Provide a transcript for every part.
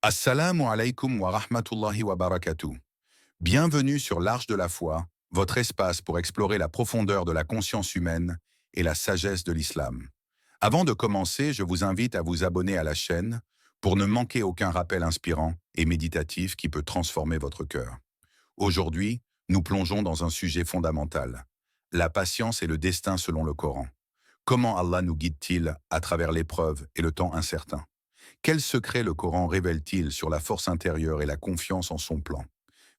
Assalamu alaikum wa rahmatullahi wa barakatuh. Bienvenue sur l'Arche de la foi, votre espace pour explorer la profondeur de la conscience humaine et la sagesse de l'islam. Avant de commencer, je vous invite à vous abonner à la chaîne pour ne manquer aucun rappel inspirant et méditatif qui peut transformer votre cœur. Aujourd'hui, nous plongeons dans un sujet fondamental, la patience et le destin selon le Coran. Comment Allah nous guide-t-il à travers l'épreuve et le temps incertain? Quel secret le Coran révèle-t-il sur la force intérieure et la confiance en son plan?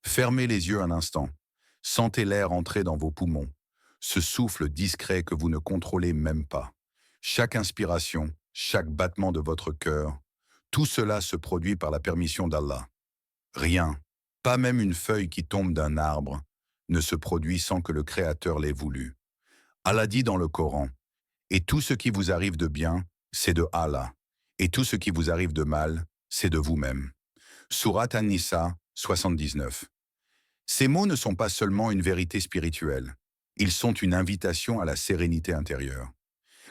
Fermez les yeux un instant. Sentez l'air entrer dans vos poumons. Ce souffle discret que vous ne contrôlez même pas. Chaque inspiration, chaque battement de votre cœur, tout cela se produit par la permission d'Allah. Rien, pas même une feuille qui tombe d'un arbre, ne se produit sans que le Créateur l'ait voulu. Allah dit dans le Coran, « Et tout ce qui vous arrive de bien, c'est de Allah. Et tout ce qui vous arrive de mal, c'est de vous-même. » Sourate An-Nisa 79. Ces mots ne sont pas seulement une vérité spirituelle, ils sont une invitation à la sérénité intérieure.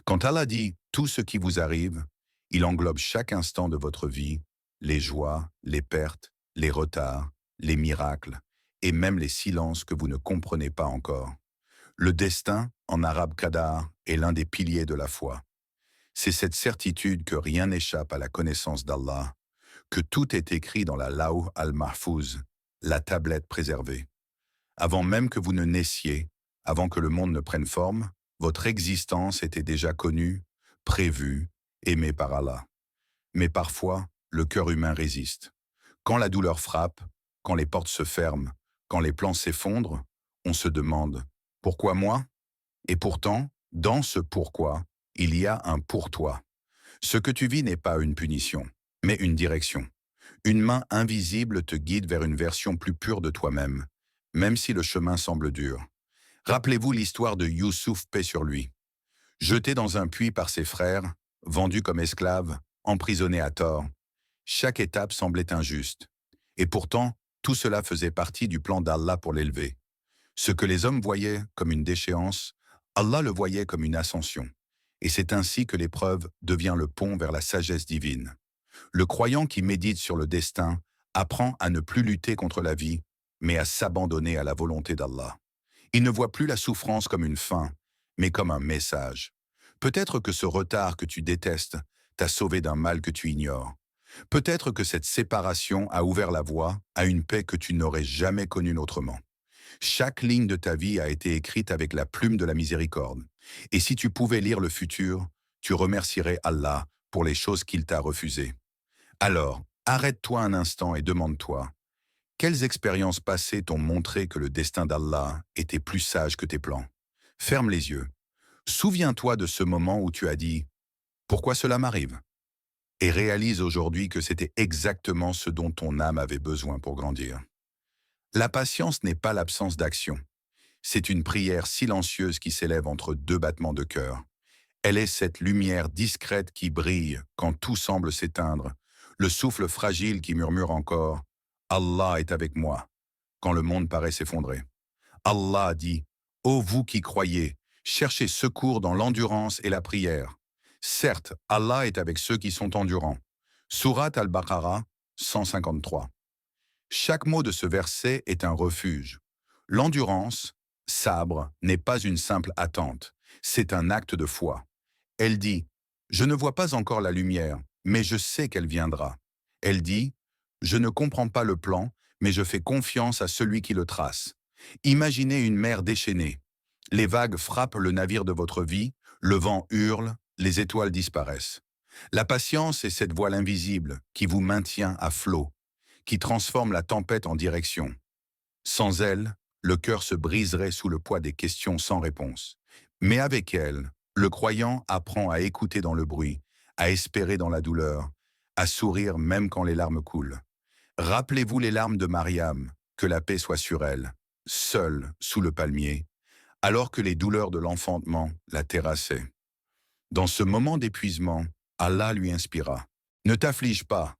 Quand Allah dit « tout ce qui vous arrive », il englobe chaque instant de votre vie, les joies, les pertes, les retards, les miracles, et même les silences que vous ne comprenez pas encore. Le destin, en arabe qadar, est l'un des piliers de la foi. C'est cette certitude que rien n'échappe à la connaissance d'Allah, que tout est écrit dans la Lawh al-Mahfouz, la tablette préservée. Avant même que vous ne naissiez, avant que le monde ne prenne forme, votre existence était déjà connue, prévue, aimée par Allah. Mais parfois, le cœur humain résiste. Quand la douleur frappe, quand les portes se ferment, quand les plans s'effondrent, on se demande « Pourquoi moi ?» Et pourtant, dans ce « pourquoi », il y a un « pour toi ». Ce que tu vis n'est pas une punition, mais une direction. Une main invisible te guide vers une version plus pure de toi-même, même si le chemin semble dur. Rappelez-vous l'histoire de Youssouf, paix sur lui. Jeté dans un puits par ses frères, vendu comme esclave, emprisonné à tort. Chaque étape semblait injuste. Et pourtant, tout cela faisait partie du plan d'Allah pour l'élever. Ce que les hommes voyaient comme une déchéance, Allah le voyait comme une ascension. Et c'est ainsi que l'épreuve devient le pont vers la sagesse divine. Le croyant qui médite sur le destin apprend à ne plus lutter contre la vie, mais à s'abandonner à la volonté d'Allah. Il ne voit plus la souffrance comme une fin, mais comme un message. Peut-être que ce retard que tu détestes t'a sauvé d'un mal que tu ignores. Peut-être que cette séparation a ouvert la voie à une paix que tu n'aurais jamais connue autrement. Chaque ligne de ta vie a été écrite avec la plume de la miséricorde. Et si tu pouvais lire le futur, tu remercierais Allah pour les choses qu'il t'a refusées. Alors, arrête-toi un instant et demande-toi, quelles expériences passées t'ont montré que le destin d'Allah était plus sage que tes plans? Ferme les yeux. Souviens-toi de ce moment où tu as dit « Pourquoi cela m'arrive ?» et réalise aujourd'hui que c'était exactement ce dont ton âme avait besoin pour grandir. La patience n'est pas l'absence d'action. C'est une prière silencieuse qui s'élève entre deux battements de cœur. Elle est cette lumière discrète qui brille quand tout semble s'éteindre, le souffle fragile qui murmure encore « Allah est avec moi » quand le monde paraît s'effondrer. Allah dit « Ô vous qui croyez, cherchez secours dans l'endurance et la prière. Certes, Allah est avec ceux qui sont endurants. » Sourate Al-Baqarah 153. Chaque mot de ce verset est un refuge. L'endurance, sabre, n'est pas une simple attente, c'est un acte de foi. Elle dit « Je ne vois pas encore la lumière, mais je sais qu'elle viendra. » Elle dit « Je ne comprends pas le plan, mais je fais confiance à celui qui le trace. » Imaginez une mer déchaînée. Les vagues frappent le navire de votre vie, le vent hurle, les étoiles disparaissent. La patience est cette voile invisible qui vous maintient à flot, qui transforme la tempête en direction. Sans elle, le cœur se briserait sous le poids des questions sans réponse. Mais avec elle, le croyant apprend à écouter dans le bruit, à espérer dans la douleur, à sourire même quand les larmes coulent. Rappelez-vous les larmes de Mariam, que la paix soit sur elle, seule sous le palmier, alors que les douleurs de l'enfantement la terrassaient. Dans ce moment d'épuisement, Allah lui inspira. « Ne t'afflige pas,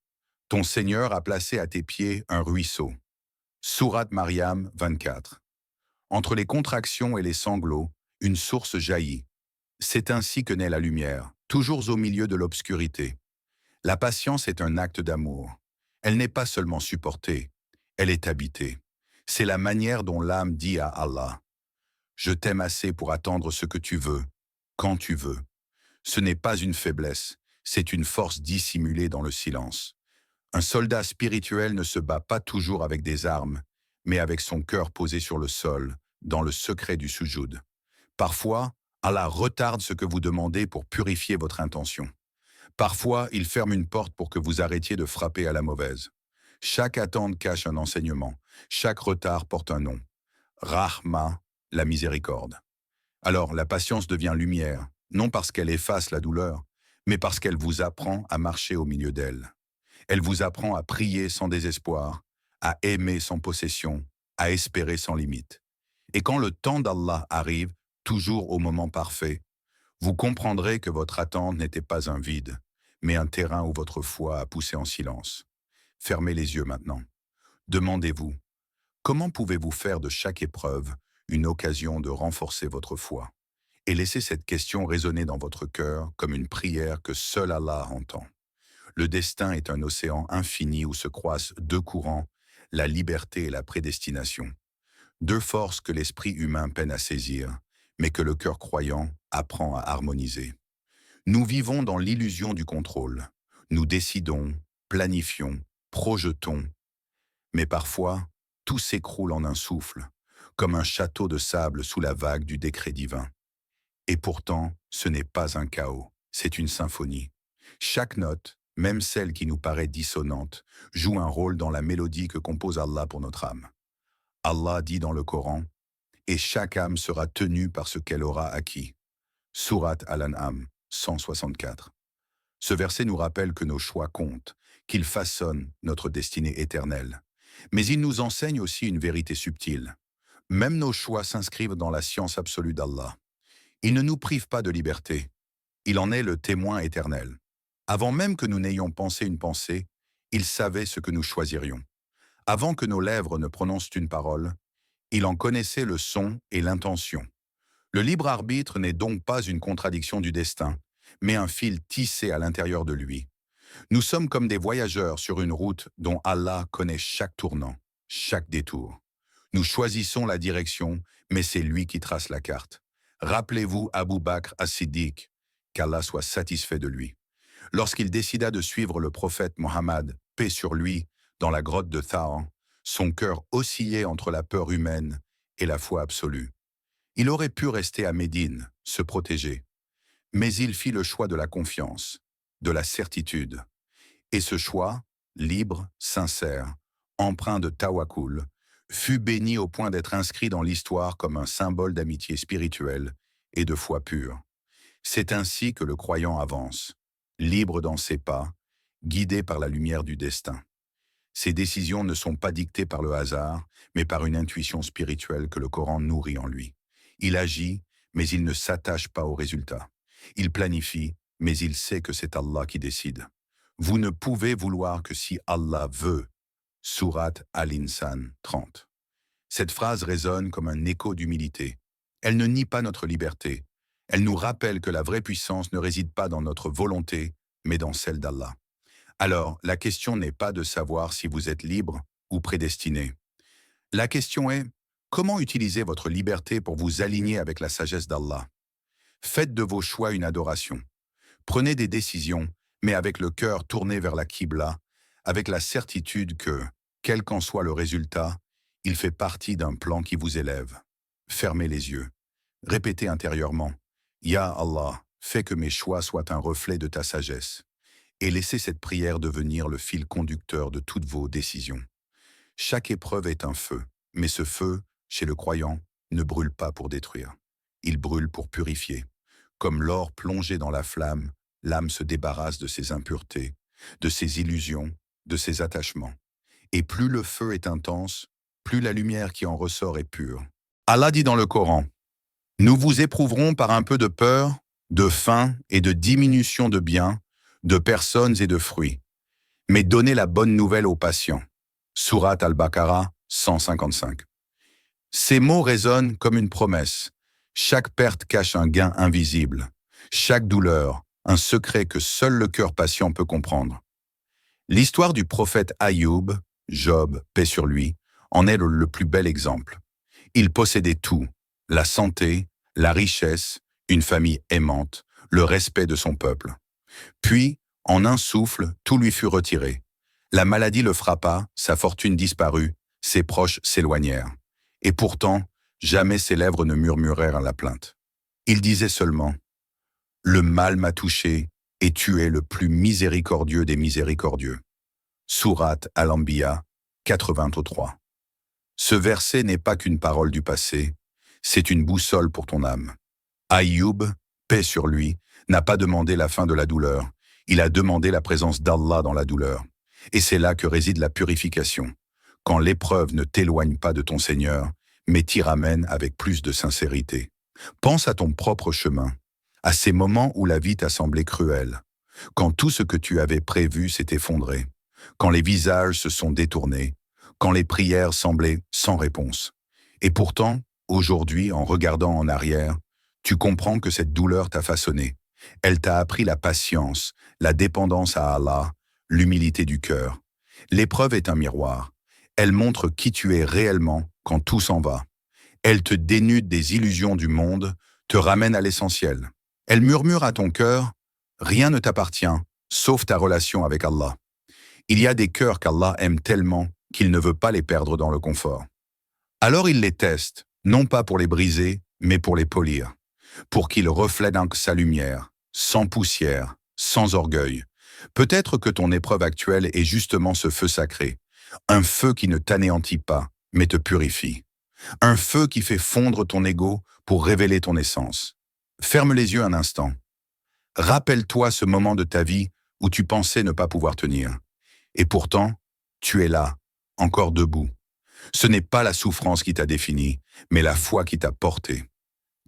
ton Seigneur a placé à tes pieds un ruisseau. » Sourate Mariam 24. Entre les contractions et les sanglots, une source jaillit. C'est ainsi que naît la lumière, toujours au milieu de l'obscurité. La patience est un acte d'amour. Elle n'est pas seulement supportée, elle est habitée. C'est la manière dont l'âme dit à Allah: Je t'aime assez pour attendre ce que tu veux, quand tu veux. Ce n'est pas une faiblesse, c'est une force dissimulée dans le silence. Un soldat spirituel ne se bat pas toujours avec des armes, mais avec son cœur posé sur le sol, dans le secret du sujoud. Parfois, Allah retarde ce que vous demandez pour purifier votre intention. Parfois, il ferme une porte pour que vous arrêtiez de frapper à la mauvaise. Chaque attente cache un enseignement, chaque retard porte un nom. Rahma, la miséricorde. Alors, la patience devient lumière, non parce qu'elle efface la douleur, mais parce qu'elle vous apprend à marcher au milieu d'elle. Elle vous apprend à prier sans désespoir, à aimer sans possession, à espérer sans limite. Et quand le temps d'Allah arrive, toujours au moment parfait, vous comprendrez que votre attente n'était pas un vide, mais un terrain où votre foi a poussé en silence. Fermez les yeux maintenant. Demandez-vous, comment pouvez-vous faire de chaque épreuve une occasion de renforcer votre foi? Et laissez cette question résonner dans votre cœur comme une prière que seul Allah entend. Le destin est un océan infini où se croisent deux courants, la liberté et la prédestination. Deux forces que l'esprit humain peine à saisir, mais que le cœur croyant apprend à harmoniser. Nous vivons dans l'illusion du contrôle. Nous décidons, planifions, projetons, mais parfois, tout s'écroule en un souffle, comme un château de sable sous la vague du décret divin. Et pourtant, ce n'est pas un chaos, c'est une symphonie. Chaque note, même celle qui nous paraît dissonante, joue un rôle dans la mélodie que compose Allah pour notre âme. Allah dit dans le Coran, « Et chaque âme sera tenue par ce qu'elle aura acquis. » Sourate Al-An'am, 164. Ce verset nous rappelle que nos choix comptent, qu'ils façonnent notre destinée éternelle. Mais il nous enseigne aussi une vérité subtile. Même nos choix s'inscrivent dans la science absolue d'Allah. Il ne nous prive pas de liberté. Il en est le témoin éternel. Avant même que nous n'ayons pensé une pensée, il savait ce que nous choisirions. Avant que nos lèvres ne prononcent une parole, il en connaissait le son et l'intention. Le libre arbitre n'est donc pas une contradiction du destin, mais un fil tissé à l'intérieur de lui. Nous sommes comme des voyageurs sur une route dont Allah connaît chaque tournant, chaque détour. Nous choisissons la direction, mais c'est lui qui trace la carte. Rappelez-vous Abu Bakr as-Siddiq, qu'Allah soit satisfait de lui. Lorsqu'il décida de suivre le prophète Mohammed, paix sur lui, dans la grotte de Tharan, son cœur oscillait entre la peur humaine et la foi absolue. Il aurait pu rester à Médine, se protéger. Mais il fit le choix de la confiance, de la certitude. Et ce choix, libre, sincère, empreint de tawakkul, fut béni au point d'être inscrit dans l'histoire comme un symbole d'amitié spirituelle et de foi pure. C'est ainsi que le croyant avance, libre dans ses pas, guidé par la lumière du destin. Ses décisions ne sont pas dictées par le hasard, mais par une intuition spirituelle que le Coran nourrit en lui. Il agit, mais il ne s'attache pas au résultat. Il planifie, mais il sait que c'est Allah qui décide. Vous ne pouvez vouloir que si Allah veut. Sourate Al-Insan 30. Cette phrase résonne comme un écho d'humilité. Elle ne nie pas notre liberté. Elle nous rappelle que la vraie puissance ne réside pas dans notre volonté, mais dans celle d'Allah. Alors, la question n'est pas de savoir si vous êtes libre ou prédestiné. La question est, comment utiliser votre liberté pour vous aligner avec la sagesse d'Allah? Faites de vos choix une adoration. Prenez des décisions, mais avec le cœur tourné vers la Qibla, avec la certitude que, quel qu'en soit le résultat, il fait partie d'un plan qui vous élève. Fermez les yeux. Répétez intérieurement, « Ya Allah, fais que mes choix soient un reflet de ta sagesse. » Et laissez cette prière devenir le fil conducteur de toutes vos décisions. Chaque épreuve est un feu, mais ce feu, chez le croyant, ne brûle pas pour détruire. Il brûle pour purifier. Comme l'or plongé dans la flamme, l'âme se débarrasse de ses impuretés, de ses illusions, de ses attachements. Et plus le feu est intense, plus la lumière qui en ressort est pure. Allah dit dans le Coran, « Nous vous éprouverons par un peu de peur, de faim et de diminution de biens, de personnes et de fruits. Mais donnez la bonne nouvelle aux patients. » Sourate Al-Baqarah 155. Ces mots résonnent comme une promesse. Chaque perte cache un gain invisible. Chaque douleur, un secret que seul le cœur patient peut comprendre. L'histoire du prophète Ayoub, Job, paix sur lui, en est le plus bel exemple. Il possédait tout, la santé, la richesse, une famille aimante, le respect de son peuple. Puis, en un souffle, tout lui fut retiré. La maladie le frappa, sa fortune disparut, ses proches s'éloignèrent. Et pourtant, jamais ses lèvres ne murmurèrent la plainte. Il disait seulement « Le mal m'a touché, et tu es le plus miséricordieux des miséricordieux. » Sourate Al-Anbiya 83. Ce verset n'est pas qu'une parole du passé, c'est une boussole pour ton âme. Aïoub, paix sur lui, n'a pas demandé la fin de la douleur, il a demandé la présence d'Allah dans la douleur. Et c'est là que réside la purification, quand l'épreuve ne t'éloigne pas de ton Seigneur, mais t'y ramène avec plus de sincérité. Pense à ton propre chemin, à ces moments où la vie t'a semblé cruelle, quand tout ce que tu avais prévu s'est effondré, quand les visages se sont détournés, quand les prières semblaient sans réponse. Et pourtant, aujourd'hui, en regardant en arrière, tu comprends que cette douleur t'a façonné. Elle t'a appris la patience, la dépendance à Allah, l'humilité du cœur. L'épreuve est un miroir. Elle montre qui tu es réellement quand tout s'en va. Elle te dénude des illusions du monde, te ramène à l'essentiel. Elle murmure à ton cœur, rien ne t'appartient, sauf ta relation avec Allah. Il y a des cœurs qu'Allah aime tellement qu'il ne veut pas les perdre dans le confort. Alors il les teste, non pas pour les briser, mais pour les polir, pour qu'ils reflètent sa lumière, sans poussière, sans orgueil. Peut-être que ton épreuve actuelle est justement ce feu sacré, un feu qui ne t'anéantit pas, mais te purifie. Un feu qui fait fondre ton ego pour révéler ton essence. Ferme les yeux un instant. Rappelle-toi ce moment de ta vie où tu pensais ne pas pouvoir tenir. Et pourtant, tu es là, encore debout. Ce n'est pas la souffrance qui t'a défini, mais la foi qui t'a porté.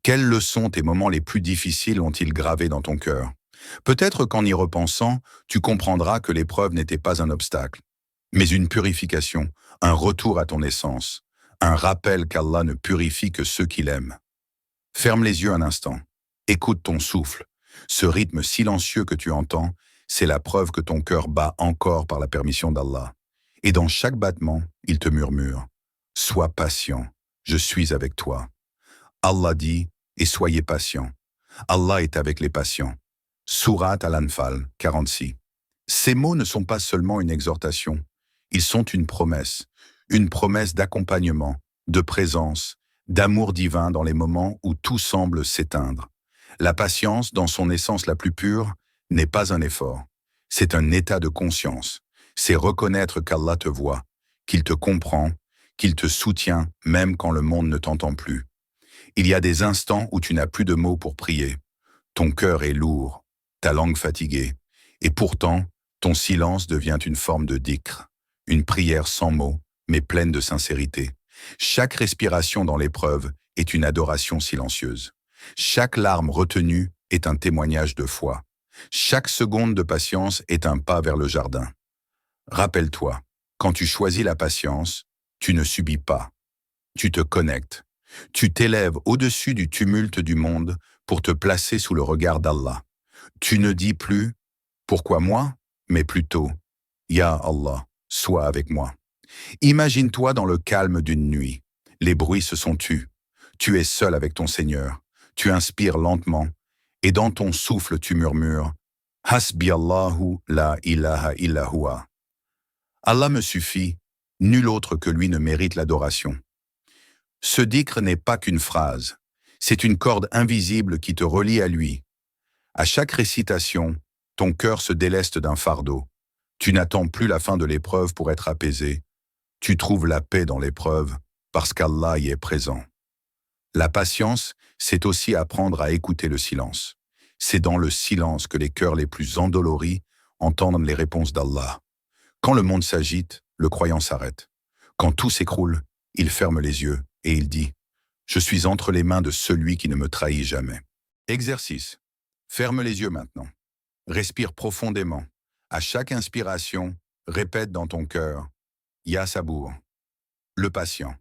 Quelles leçons tes moments les plus difficiles ont-ils gravé dans ton cœur? Peut-être qu'en y repensant, tu comprendras que l'épreuve n'était pas un obstacle, mais une purification, un retour à ton essence, un rappel qu'Allah ne purifie que ceux qu'il aime. Ferme les yeux un instant. Écoute ton souffle. Ce rythme silencieux que tu entends, c'est la preuve que ton cœur bat encore par la permission d'Allah. Et dans chaque battement, il te murmure « Sois patient, je suis avec toi ». Allah dit « Et soyez patients ». Allah est avec les patients. Sourate Al-Anfal 46. Ces mots ne sont pas seulement une exhortation, ils sont une promesse d'accompagnement, de présence, d'amour divin dans les moments où tout semble s'éteindre. La patience, dans son essence la plus pure, n'est pas un effort, c'est un état de conscience. C'est reconnaître qu'Allah te voit, qu'il te comprend, qu'il te soutient même quand le monde ne t'entend plus. Il y a des instants où tu n'as plus de mots pour prier. Ton cœur est lourd, ta langue fatiguée, et pourtant, ton silence devient une forme de dhikr, une prière sans mots, mais pleine de sincérité. Chaque respiration dans l'épreuve est une adoration silencieuse. Chaque larme retenue est un témoignage de foi. Chaque seconde de patience est un pas vers le jardin. Rappelle-toi, quand tu choisis la patience, tu ne subis pas. Tu te connectes. Tu t'élèves au-dessus du tumulte du monde pour te placer sous le regard d'Allah. Tu ne dis plus « Pourquoi moi ?» mais plutôt « Ya Allah, sois avec moi ». Imagine-toi dans le calme d'une nuit. Les bruits se sont tus. Tu es seul avec ton Seigneur. Tu inspires lentement et dans ton souffle tu murmures « Hasbi Allahu la ilaha illa huwa ». Allah me suffit, nul autre que lui ne mérite l'adoration. Ce dhikr n'est pas qu'une phrase, c'est une corde invisible qui te relie à lui. À chaque récitation, ton cœur se déleste d'un fardeau. Tu n'attends plus la fin de l'épreuve pour être apaisé. Tu trouves la paix dans l'épreuve parce qu'Allah y est présent. La patience, c'est aussi apprendre à écouter le silence. C'est dans le silence que les cœurs les plus endoloris entendent les réponses d'Allah. Quand le monde s'agite, le croyant s'arrête. Quand tout s'écroule, il ferme les yeux et il dit « Je suis entre les mains de celui qui ne me trahit jamais ». Exercice. Ferme les yeux maintenant. Respire profondément. À chaque inspiration, répète dans ton cœur « Ya Sabour ». Le patient.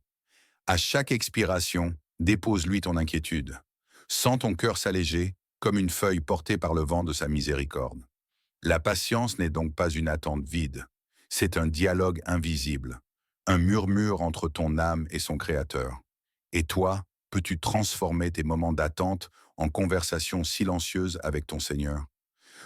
À chaque expiration, dépose-lui ton inquiétude. Sens ton cœur s'alléger comme une feuille portée par le vent de sa miséricorde. La patience n'est donc pas une attente vide, c'est un dialogue invisible, un murmure entre ton âme et son Créateur. Et toi, peux-tu transformer tes moments d'attente en conversations silencieuses avec ton Seigneur?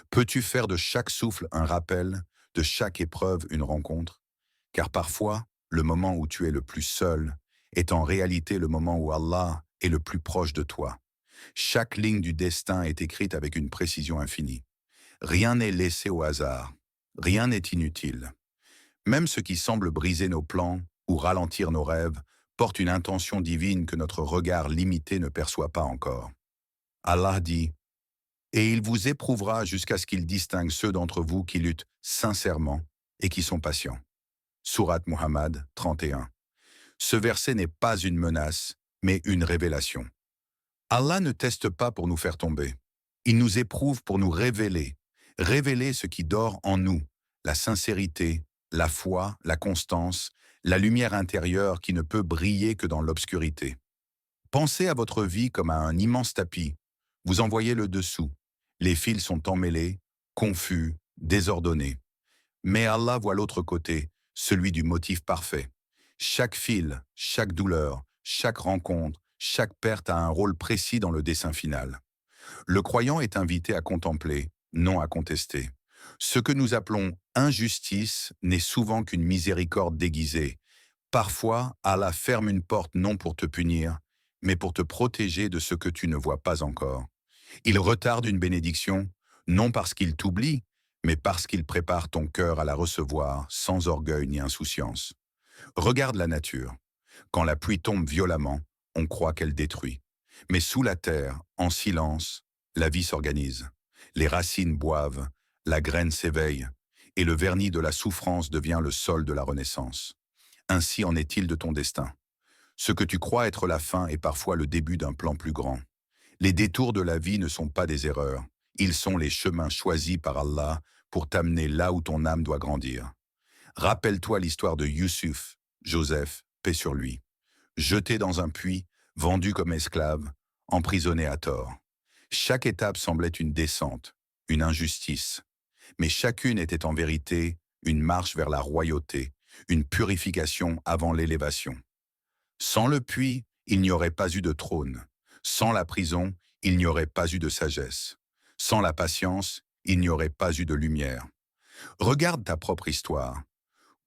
Peux-tu faire de chaque souffle un rappel, de chaque épreuve une rencontre? Car parfois, le moment où tu es le plus seul est en réalité le moment où Allah est le plus proche de toi. Chaque ligne du destin est écrite avec une précision infinie. Rien n'est laissé au hasard. Rien n'est inutile. Même ce qui semble briser nos plans ou ralentir nos rêves porte une intention divine que notre regard limité ne perçoit pas encore. Allah dit: et il vous éprouvera jusqu'à ce qu'il distingue ceux d'entre vous qui luttent sincèrement et qui sont patients. Sourate Muhammad 31. Ce verset n'est pas une menace, mais une révélation. Allah ne teste pas pour nous faire tomber. Il nous éprouve pour nous révéler ce qui dort en nous, la sincérité, la foi, la constance, la lumière intérieure qui ne peut briller que dans l'obscurité. Pensez à votre vie comme à un immense tapis. Vous en voyez le dessous. Les fils sont emmêlés, confus, désordonnés. Mais Allah voit l'autre côté, celui du motif parfait. Chaque fil, chaque douleur, chaque rencontre, chaque perte a un rôle précis dans le dessin final. Le croyant est invité à contempler, non à contester. Ce que nous appelons injustice n'est souvent qu'une miséricorde déguisée. Parfois, Allah ferme une porte non pour te punir, mais pour te protéger de ce que tu ne vois pas encore. Il retarde une bénédiction, non parce qu'il t'oublie, mais parce qu'il prépare ton cœur à la recevoir sans orgueil ni insouciance. Regarde la nature. Quand la pluie tombe violemment, on croit qu'elle détruit. Mais sous la terre, en silence, la vie s'organise. Les racines boivent, la graine s'éveille, et le vernis de la souffrance devient le sol de la renaissance. Ainsi en est-il de ton destin. Ce que tu crois être la fin est parfois le début d'un plan plus grand. Les détours de la vie ne sont pas des erreurs. Ils sont les chemins choisis par Allah pour t'amener là où ton âme doit grandir. Rappelle-toi l'histoire de Yusuf, Joseph, paix sur lui. Jeté dans un puits, vendu comme esclave, emprisonné à tort. Chaque étape semblait une descente, une injustice. Mais chacune était en vérité une marche vers la royauté, une purification avant l'élévation. Sans le puits, il n'y aurait pas eu de trône. Sans la prison, il n'y aurait pas eu de sagesse. Sans la patience, il n'y aurait pas eu de lumière. Regarde ta propre histoire.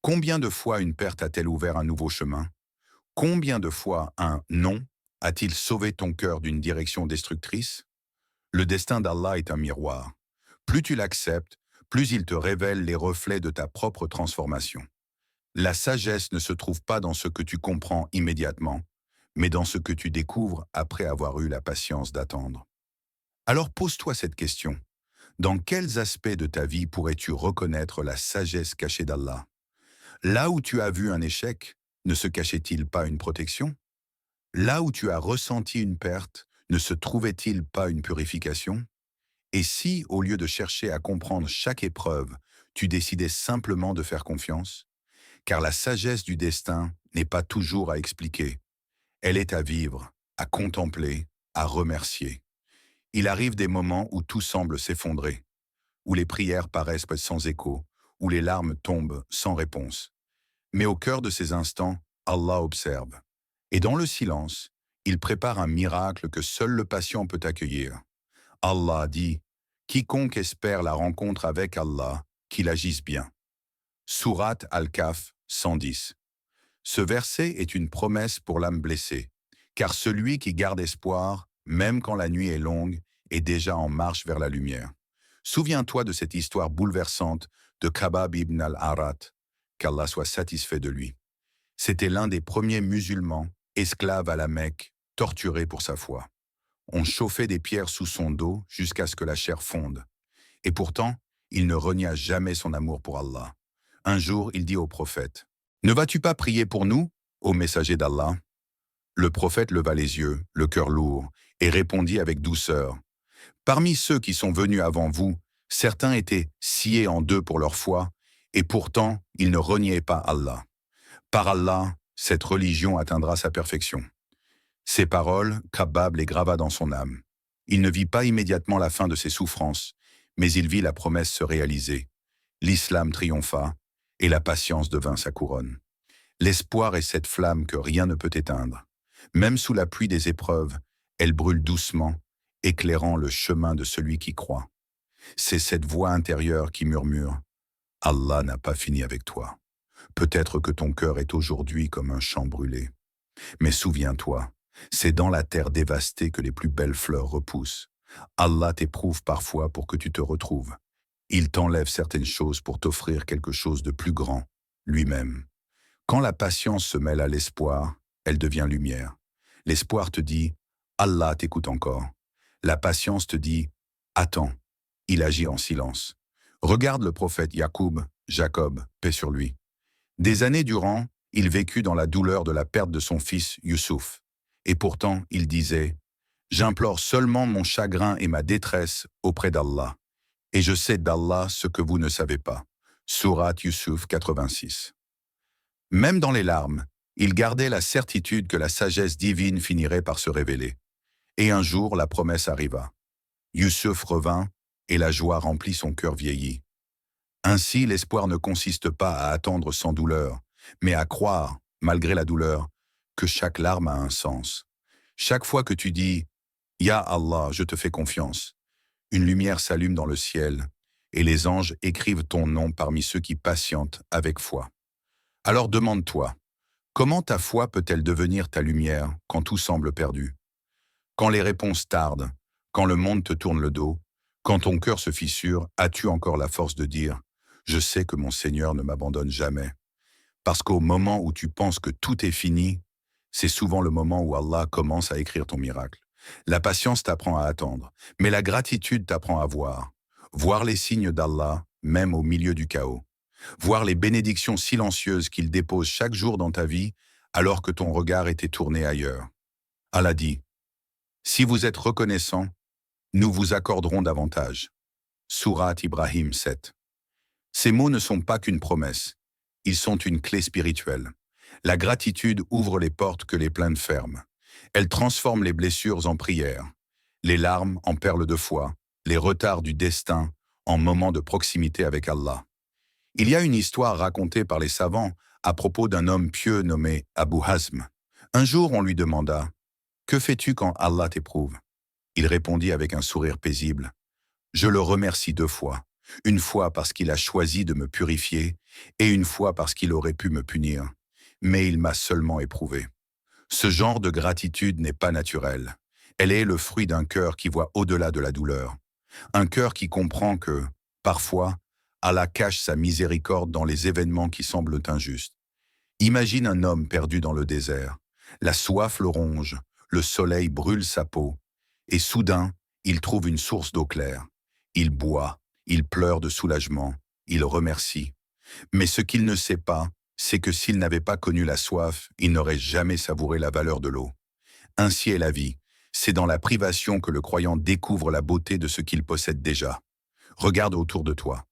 Combien de fois une perte a-t-elle ouvert un nouveau chemin? Combien de fois un non a-t-il sauvé ton cœur d'une direction destructrice? Le destin d'Allah est un miroir. Plus tu l'acceptes, plus il te révèle les reflets de ta propre transformation. La sagesse ne se trouve pas dans ce que tu comprends immédiatement, mais dans ce que tu découvres après avoir eu la patience d'attendre. Alors pose-toi cette question. Dans quels aspects de ta vie pourrais-tu reconnaître la sagesse cachée d'Allah? Là où tu as vu un échec, ne se cachait-il pas une protection? Là où tu as ressenti une perte, ne se trouvait-il pas une purification? Et si, au lieu de chercher à comprendre chaque épreuve, tu décidais simplement de faire confiance? Car la sagesse du destin n'est pas toujours à expliquer. Elle est à vivre, à contempler, à remercier. Il arrive des moments où tout semble s'effondrer, où les prières paraissent sans écho, où les larmes tombent sans réponse. Mais au cœur de ces instants, Allah observe. Et dans le silence, il prépare un miracle que seul le patient peut accueillir. Allah dit: « Quiconque espère la rencontre avec Allah, qu'il agisse bien. » Sourate Al-Kahf 110. Ce verset est une promesse pour l'âme blessée, car celui qui garde espoir, même quand la nuit est longue, est déjà en marche vers la lumière. Souviens-toi de cette histoire bouleversante de Khabab ibn al-Arat, qu'Allah soit satisfait de lui. C'était l'un des premiers musulmans, esclave à la Mecque, torturé pour sa foi. On chauffait des pierres sous son dos jusqu'à ce que la chair fonde. Et pourtant, il ne renia jamais son amour pour Allah. Un jour, il dit au prophète: « Ne vas-tu pas prier pour nous, ô messager d'Allah ?» Le prophète leva les yeux, le cœur lourd, et répondit avec douceur: « Parmi ceux qui sont venus avant vous, certains étaient sciés en deux pour leur foi, et pourtant ils ne reniaient pas Allah. Par Allah, cette religion atteindra sa perfection. » Ces paroles, Khabbab les grava dans son âme. Il ne vit pas immédiatement la fin de ses souffrances, Mais il vit la promesse se réaliser. L'islam triompha, et la patience devint sa couronne. L'espoir est cette flamme que rien ne peut éteindre. Même sous la pluie des épreuves, elle brûle doucement, éclairant le chemin de celui qui croit. C'est cette voix intérieure qui murmure « Allah n'a pas fini avec toi. Peut-être que ton cœur est aujourd'hui comme un champ brûlé. Mais souviens-toi, c'est dans la terre dévastée que les plus belles fleurs repoussent. Allah t'éprouve parfois pour que tu te retrouves. Il t'enlève certaines choses pour t'offrir quelque chose de plus grand, lui-même. Quand la patience se mêle à l'espoir, elle devient lumière. L'espoir te dit « Allah t'écoute encore ». La patience te dit « Attends ». Il agit en silence. Regarde le prophète Jacob, paix sur lui. Des années durant, il vécut dans la douleur de la perte de son fils Youssouf. Et pourtant, il disait « J'implore seulement mon chagrin et ma détresse auprès d'Allah. Et je sais d'Allah ce que vous ne savez pas. » Sourate Youssouf 86. Même dans les larmes, il gardait la certitude que la sagesse divine finirait par se révéler. Et un jour, la promesse arriva. Youssouf revint, et la joie remplit son cœur vieilli. Ainsi, l'espoir ne consiste pas à attendre sans douleur, mais à croire, malgré la douleur, que chaque larme a un sens. Chaque fois que tu dis « Ya Allah, je te fais confiance », une lumière s'allume dans le ciel, et les anges écrivent ton nom parmi ceux qui patientent avec foi. Alors demande-toi, comment ta foi peut-elle devenir ta lumière quand tout semble perdu? Quand les réponses tardent, quand le monde te tourne le dos, quand ton cœur se fissure, as-tu encore la force de dire « Je sais que mon Seigneur ne m'abandonne jamais ». Parce qu'au moment où tu penses que tout est fini, c'est souvent le moment où Allah commence à écrire ton miracle. La patience t'apprend à attendre, mais la gratitude t'apprend à voir. Voir les signes d'Allah, même au milieu du chaos. Voir les bénédictions silencieuses qu'il dépose chaque jour dans ta vie, alors que ton regard était tourné ailleurs. Allah dit « Si vous êtes reconnaissant, nous vous accorderons davantage. » Sourate Ibrahim 7. Ces mots ne sont pas qu'une promesse, ils sont une clé spirituelle. La gratitude ouvre les portes que les plaintes ferment. Elle transforme les blessures en prières, les larmes en perles de foi, les retards du destin en moments de proximité avec Allah. Il y a une histoire racontée par les savants à propos d'un homme pieux nommé Abu Hazm. Un jour, on lui demanda « Que fais-tu quand Allah t'éprouve » Il répondit avec un sourire paisible « Je le remercie 2 fois. Une fois parce qu'il a choisi de me purifier et une fois parce qu'il aurait pu me punir. Mais il m'a seulement éprouvé. » Ce genre de gratitude n'est pas naturel. Elle est le fruit d'un cœur qui voit au-delà de la douleur. Un cœur qui comprend que, parfois, Allah cache sa miséricorde dans les événements qui semblent injustes. Imagine un homme perdu dans le désert. La soif le ronge, le soleil brûle sa peau, et soudain, il trouve une source d'eau claire. Il boit, il pleure de soulagement, il remercie. Mais ce qu'il ne sait pas, c'est que s'il n'avait pas connu la soif, il n'aurait jamais savouré la valeur de l'eau. Ainsi est la vie. C'est dans la privation que le croyant découvre la beauté de ce qu'il possède déjà. Regarde autour de toi.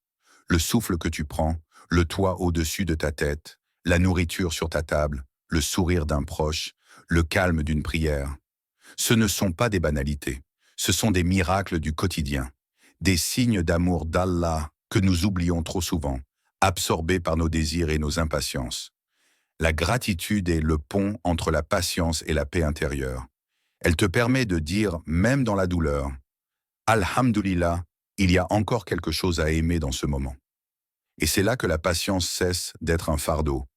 Le souffle que tu prends, le toit au-dessus de ta tête, la nourriture sur ta table, le sourire d'un proche, le calme d'une prière. Ce ne sont pas des banalités, ce sont des miracles du quotidien, des signes d'amour d'Allah que nous oublions trop souvent, absorbés par nos désirs et nos impatiences. La gratitude est le pont entre la patience et la paix intérieure. Elle te permet de dire, même dans la douleur, « Alhamdulillah, il y a encore quelque chose à aimer dans ce moment. » Et c'est là que la patience cesse d'être un fardeau.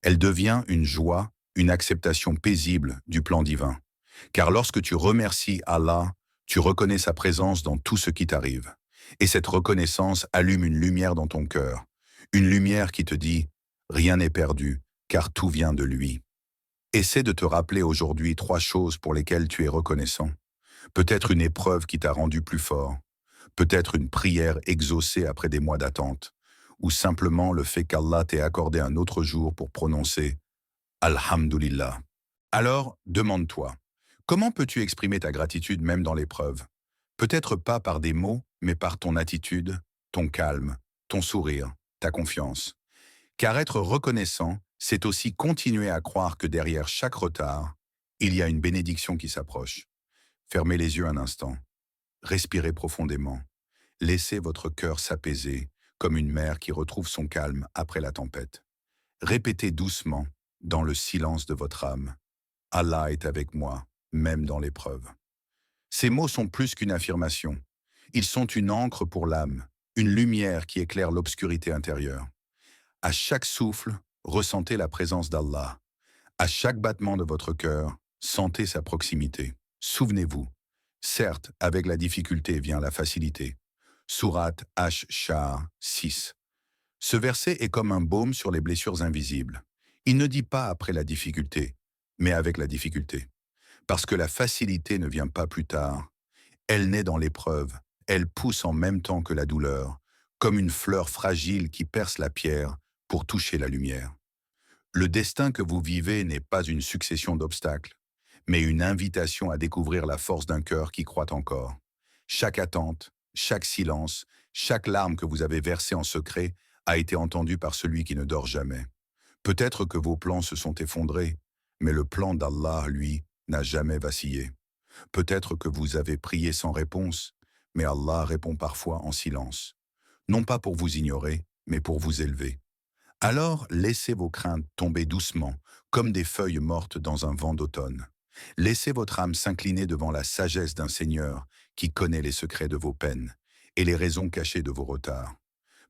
Elle devient une joie, une acceptation paisible du plan divin. Car lorsque tu remercies Allah, tu reconnais sa présence dans tout ce qui t'arrive. Et cette reconnaissance allume une lumière dans ton cœur. Une lumière qui te dit « Rien n'est perdu, car tout vient de lui. » Essaie de te rappeler aujourd'hui 3 choses pour lesquelles tu es reconnaissant. Peut-être une épreuve qui t'a rendu plus fort. Peut-être une prière exaucée après des mois d'attente. Ou simplement le fait qu'Allah t'ait accordé un autre jour pour prononcer « Alhamdulillah ». Alors, demande-toi, comment peux-tu exprimer ta gratitude même dans l'épreuve? Peut-être pas par des mots, mais par ton attitude, ton calme, ton sourire, ta confiance. Car être reconnaissant, c'est aussi continuer à croire que derrière chaque retard, il y a une bénédiction qui s'approche. Fermez les yeux un instant, respirez profondément Laissez votre cœur s'apaiser comme une mer qui retrouve son calme après la tempête. Répétez doucement, dans le silence de votre âme, Allah est avec moi, même dans l'épreuve. Ces mots sont plus qu'une affirmation. Ils sont une encre pour l'âme, une lumière qui éclaire l'obscurité intérieure. À chaque souffle, ressentez la présence d'Allah. À chaque battement de votre cœur, sentez sa proximité. Souvenez-vous, certes, avec la difficulté vient la facilité. Sourate Ash-Shah 6. Ce verset est comme un baume sur les blessures invisibles. Il ne dit pas après la difficulté, mais avec la difficulté. Parce que la facilité ne vient pas plus tard. Elle naît dans l'épreuve, elle pousse en même temps que la douleur, comme une fleur fragile qui perce la pierre pour toucher la lumière. Le destin que vous vivez n'est pas une succession d'obstacles, mais une invitation à découvrir la force d'un cœur qui croit encore. Chaque attente, chaque silence, chaque larme que vous avez versée en secret a été entendue par celui qui ne dort jamais. Peut-être que vos plans se sont effondrés, mais le plan d'Allah, lui, n'a jamais vacillé. Peut-être que vous avez prié sans réponse, mais Allah répond parfois en silence. Non pas pour vous ignorer, mais pour vous élever. Alors laissez vos craintes tomber doucement, comme des feuilles mortes dans un vent d'automne. Laissez votre âme s'incliner devant la sagesse d'un Seigneur qui connaît les secrets de vos peines et les raisons cachées de vos retards.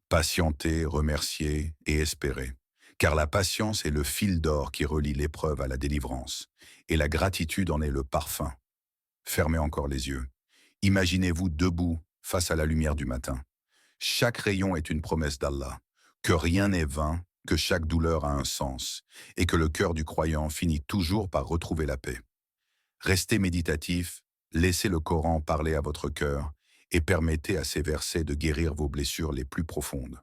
Patientez, remerciez et espérez, car la patience est le fil d'or qui relie l'épreuve à la délivrance, et la gratitude en est le parfum. Fermez encore les yeux. Imaginez-vous debout face à la lumière du matin. Chaque rayon est une promesse d'Allah, que rien n'est vain, que chaque douleur a un sens, et que le cœur du croyant finit toujours par retrouver la paix. Restez méditatif, laissez le Coran parler à votre cœur, et permettez à ces versets de guérir vos blessures les plus profondes.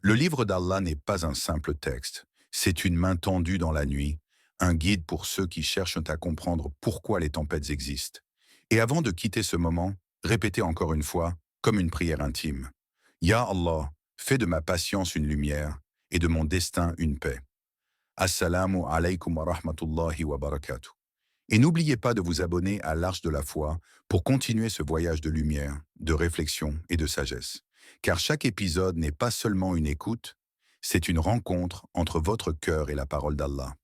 Le livre d'Allah n'est pas un simple texte, c'est une main tendue dans la nuit, un guide pour ceux qui cherchent à comprendre pourquoi les tempêtes existent. Et avant de quitter ce moment, répétez encore une fois, comme une prière intime. Ya Allah, fais de ma patience une lumière et de mon destin une paix. Assalamu alaikum wa rahmatullahi wa barakatuh. Et n'oubliez pas de vous abonner à l'Arche de la foi pour continuer ce voyage de lumière, de réflexion et de sagesse. Car chaque épisode n'est pas seulement une écoute, c'est une rencontre entre votre cœur et la parole d'Allah.